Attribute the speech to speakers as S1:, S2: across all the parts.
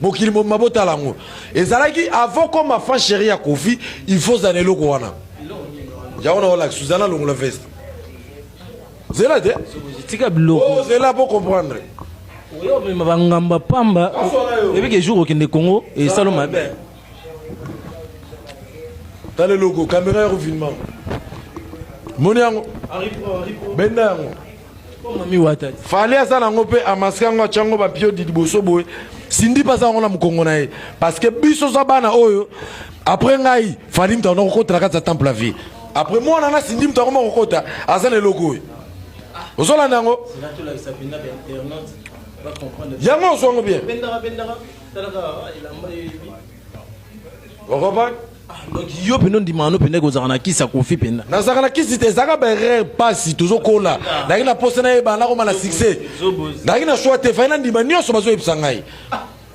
S1: mokili mabota lango ezalaki avant comme enfant chéri ya Kofi il faut zanelo ko wana jaona wala Suzana longola veste zela de
S2: tika biloko
S1: oh zela pour comprendre
S2: oyo me mabangamba pamba ebi ke jour okende Congo et salo mabe
S1: tale logo caméra ya filmant moni yango benda yango
S2: mami wata
S1: fallait asala ngo pe amaskango chango ba pio di boso boy sindi pasa ngo na mukongo na ye parce que biso za bana oyo après ngai fallait mtana ko kota ka temple la vie après moi na sindi mtana ko kota azana logo ozola nango yango zongo bien okova
S2: donc yo peno ndimano pene ko zakana kisa Kofi pena
S1: na zakana kisi te zaka ba re pasi tozokola ndaki na poste na ye bana ko mala succès ndaki na choix te faina ndima nyoso bazo episangai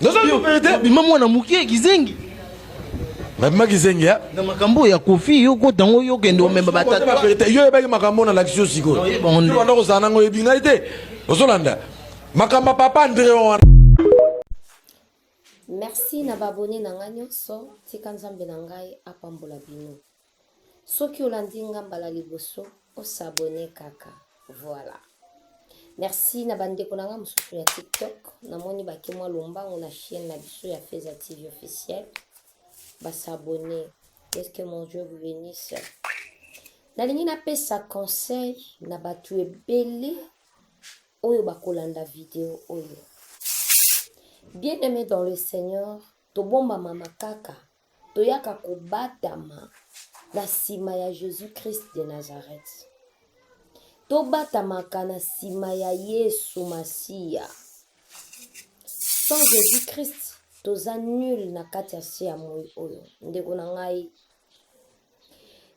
S1: nozo vérité
S2: bima mwana mukie kizengi
S1: mama kizengi ya
S2: na makambo ya Kofi yo ko tango yo kendo memba batata
S1: vérité yo ebaki makambo na l'action siko yo wana ko zana ngo ebinga ite ozolanda makamba papa André wana.
S3: Merci na babone na nga nyonso tika nzambe na ngai apambola bino soki olandi ngamba liboso osabone kaka voilà. Merci na bandeko na nga mosusu ya TikTok namoni bakimwa lombango na chaîne na biso ya Feza TV officiel basabone. Est-ce que mon Dieu vous bénisse. Nalingi napesa conseil na batu ebele oyo bakolanda vidéo oyo. Bien-aimé dans le Seigneur, tobomba mama kaka, toyaka kobatama na sima ya Jésus-Christ de Nazareth. Tobatamaka na sima ya Yesu Masia. Sans Jésus-Christ, toza nul na kati ya se ya moi oyo. Ndeko na ngai.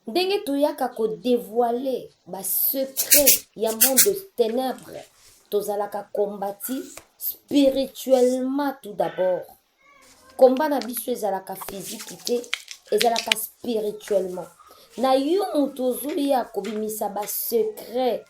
S3: Ndenge toyaka ko dévoiler ba secret ya monde de ténèbres, tozalaka kombati spirituellement tout d'abord. Combat na biso ezalaka physique te, ezalaka spirituellement. Na yo mutozo ya kobimisa ba secret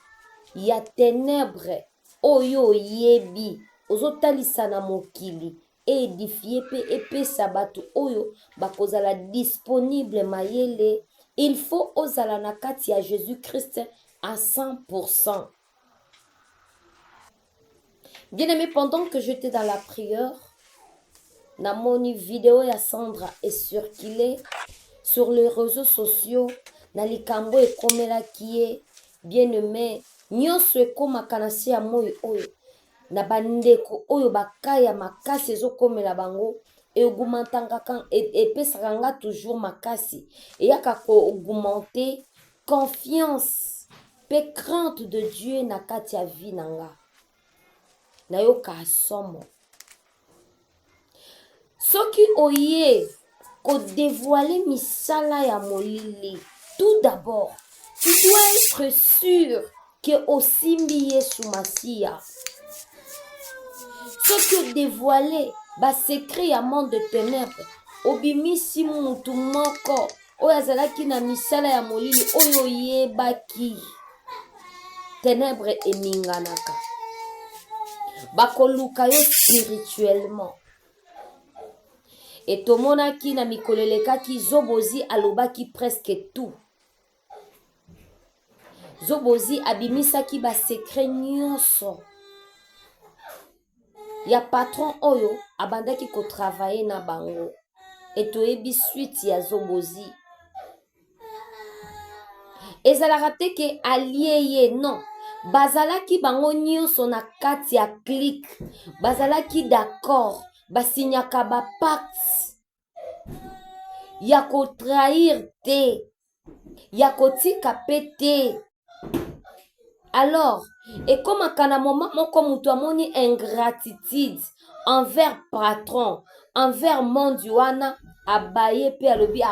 S3: ya ténèbres oyo yebi ozotalisa na mokili édifier pe epesa batu oyo bakozala disponible mayele. Il faut ozala na kati ya Jésus-Christ à 100%. Bien-aimé, pendant que j'étais dans la prière, na moni vidéo ya Sandra est circulée sur les réseaux sociaux, na likambo ekomela kie bien-aimé, nyonso ekomaka na se ya moi oyo, na bandeko oyo bakaya makasi ezokomela bango, eaugmentanga epesaka nga toujours makasi, eyaka ko augmenter confiance pe crainte de Dieu na kati ya vie nanga. Nayoka asomo. Soki oye ko dévoiler misala ya molili, tout d'abord, tu dois être sûr que osimbi Yesu Masia. Soki dévoiler ba secret ya monde de ténèbres, obimisi mutu moko oyo azalaki na misala ya molili oyo yebaki. Ténèbres eminganaka. Bakoluka yo spirituellement. Et tomonaki na mikolelekaki Zobozi alobaki presque tout. Zobozi abimisaki ba secret nyonso. Ya patron oyo abandaki ko travailler na bango. Et toyebi suite ya Zobozi. Ezalaka te ke allié non. Bazalaki bango nyonso na kati ya clique. Bazalaki d'accord. Basinyaka ba pacte. Ya ko trahir te. Ya ko tika pete. Alors, et comme à un moment, comme tu as mon ingratitude envers patron, envers mondiwana, abaye pe alobi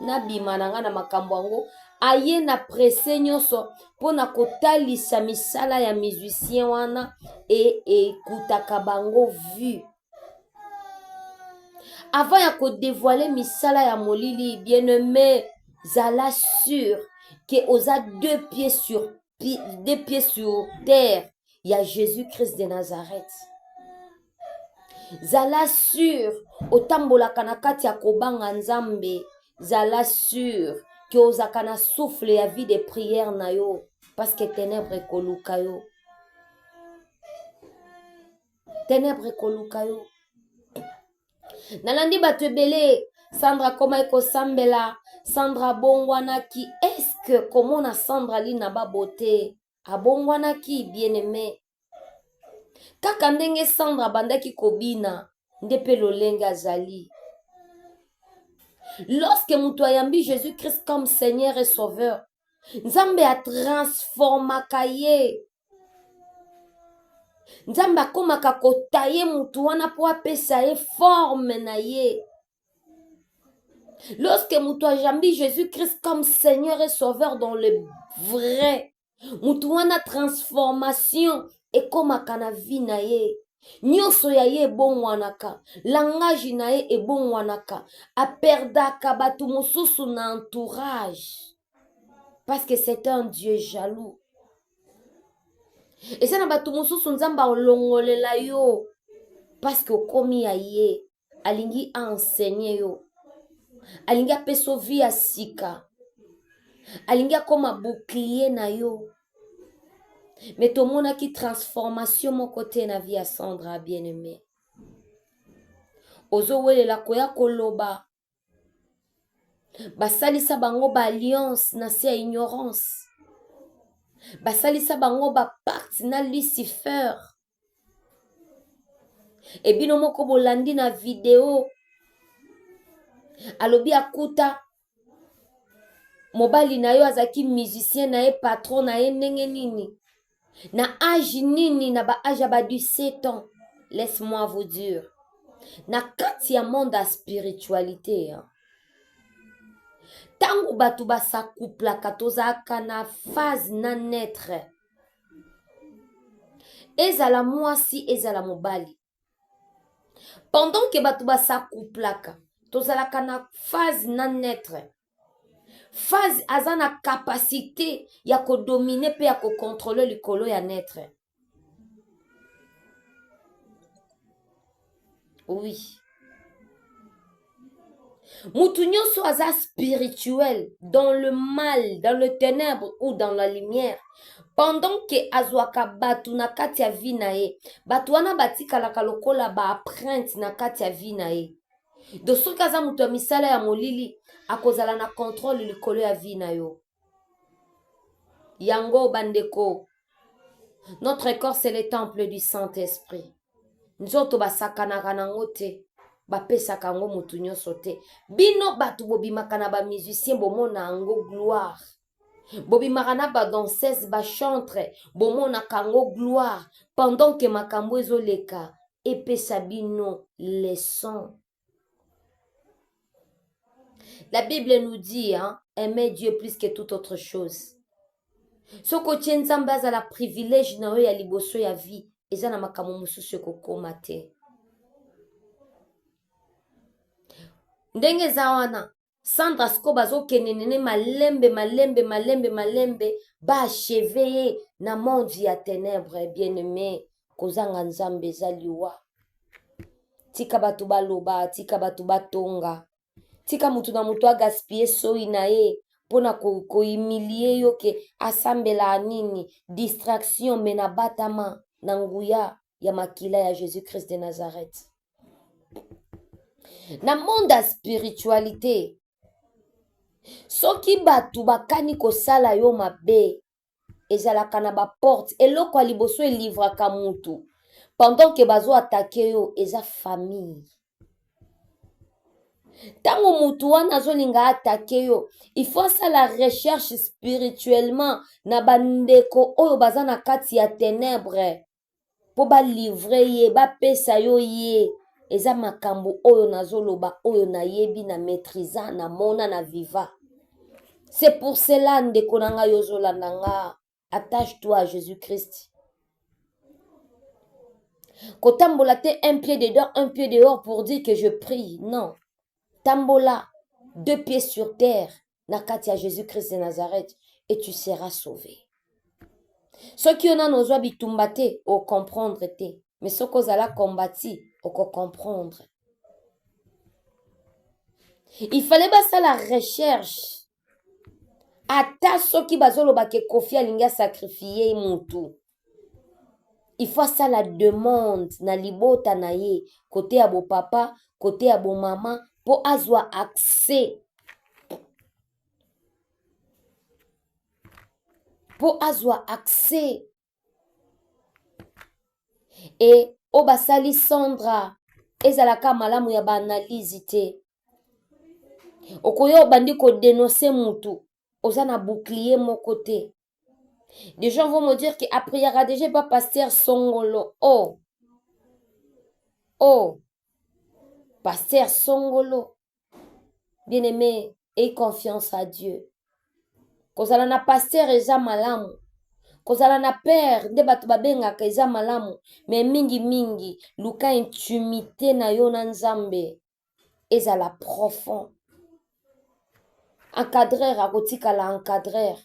S3: na bimananga na makambwango, aye na presse nyonso pona kotalisa misala ya musicien wana et kutaka bango vu. Avant ya ko dévoiler misala ya molili, bien-aimé, zala sûr que osa deux pieds sur terre, il y a Jésus-Christ de Nazareth. Zala sûr otambolaka na kati ya kobanga nzambe, zala sûr que ozaka na souffle ya vie de prière na yo parce que ténèbre ekoluka yo. Ténèbre ekoluka yo. Nalandi bato ebele Sandra koma ekosambela, Sandra bongwanaki. Est-ce que komona Sandra lina babote abongwanaki bien-aimé? Kaka ndenge Sandra bandaki kobina nde pe lolenge azali. Lorsque mutu ayambi Jésus-Christ comme Seigneur et Sauveur, Nzambe a transformaka ye. Nzambe akomaka kotaye mutu wana po apesa ye forme na ye. Lorsque mutu ayambi Jésus-Christ comme Seigneur et Sauveur dans le vrai, mutu wana transformation ekomaka na vie na ye. Nyonso ya ye ebongwanaka, langage na ye ebongwanaka, aperdaka batu mosusu na entourage, parce que c'est un Dieu jaloux. Et ça na batu mosusu nzamba olongolela yo, parce que okomi ya ye, alingi enseigner yo, alingi apeso vie ya sika, alingi akoma bouclier na yo. Mais tout le monde qui transformation mon côté na vie à Sandra bien-aimé. Ozo wele la koya koloba. Basalisa bango ba alliance na sia ignorance. Basalisa bango ba pacte na Lucifer. Et bino moko bolandi na vidéo. Alobi akuta. Mobali na yo azaki musicien na ye patron na ye ndenge nini. Na âge nini na ba âge ba 17 ans. Laisse-moi vous dire. Na kati ya monde a spiritualité. Tangu batu ba sa couple katozaka na phase na naître. Ezala mwasi ezala mobali. Pendant que batu ba sa couple tozalaka na phase na naître. Phase azana capacité ya ko dominer pe ya ko contrôler le kolo ya naître. Oui. Mutu nyonso aza spirituel dans le mal, dans le ténèbre ou dans la lumière. Pendant que azwaka batu na kati ya vie na ye, batu wana batikalaka lokola ba apprenti na kati ya vie na ye. De soki aza mutu ya misala ya molili, akozala na contrôle likolo ya vie na yo. Yango bandeko, notre corps c'est le temple du Saint-Esprit. Nzoto basakanaka nango te, bapesaka ngo mutu nyonso te. Bino batu bobimaka na ba musicien bomona ango gloire. Bobimaka na ba danseuse ba chantre bomona kango gloire. Pendant que makambo ezoleka, epesa bino leçon. La Bible nous dit, hein, aimer Dieu plus que toute autre chose. Soko tienzamba aza la privilège na yo ya liboso ya vie, eza na makambo mosusu ekokoma te. Ndenge za wana, Sandra sko bazokenenene malembe, ba acheve na monde ya ténèbre, bien-aimé, kozanga nzambe eza liwa. Tika batu baloba, tika batu batonga. Tika mutu na mutu agaspiller soi na ye pona ko humilie yo ke asambela nini distraction mena batama na nguya ya makila ya Jésus-Christ de Nazareth. Na monde a spiritualité. Soki batu bakani ko sala yo mabe ezalaka na ba porte eloko liboso e livra ka mutu pendant que bazo attaquer yo eza famille. Tango mutu wana zolinga atake yo, il faut ça la recherche spirituellement na bandeko oyo baza na kati ya ténèbre po ba livrer ye ba pesa yo ye eza makambo oyo nazoloba oyo na yebi na maîtrisa na mona na viva. C'est pour cela ndeko nanga yozolanda nga, attache-toi à Jésus-Christ. Kotambola te un pied dedans, un pied dehors pour dire que je prie, non. Tambola, 2 pieds sur terre, na kati ya Jésus-Christ de Nazareth, et tu seras sauvé. Ceux qui ont ozwa bitumba te, o comprendre te, mais ceux qui ont combattu, oko comprendre. Il fallait ça la recherche. Ata soki bazoloba ke Kofi alinga sacrifier mutu. Il faut ça la demande na libota na ye côté ya bo papa, côté ya bo maman pour azwa accès. Pour azwa accès. Et obasali Sandra ezalaka malamu ya ba analyse te. Okoyo bandi ko dénoncer mutu. Osana bouclier mon côté. Des gens vont me dire qu'après il y aura déjà pas pasteur Songolo. Oh. Oh. Pasteur Songolo. Bien-aimé, aie confiance à Dieu. Kozala na pasteur eza malamu. Kozala na père de batu babengaka eza malamu. Mais mingi luka intimité na yo na nzambe ezala profond. Encadreur akotika la encadreur.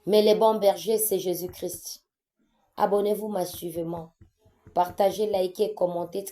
S3: Mais le bon berger, c'est Jésus-Christ. Abonnez-vous massivement. Partagez, likez, commentez.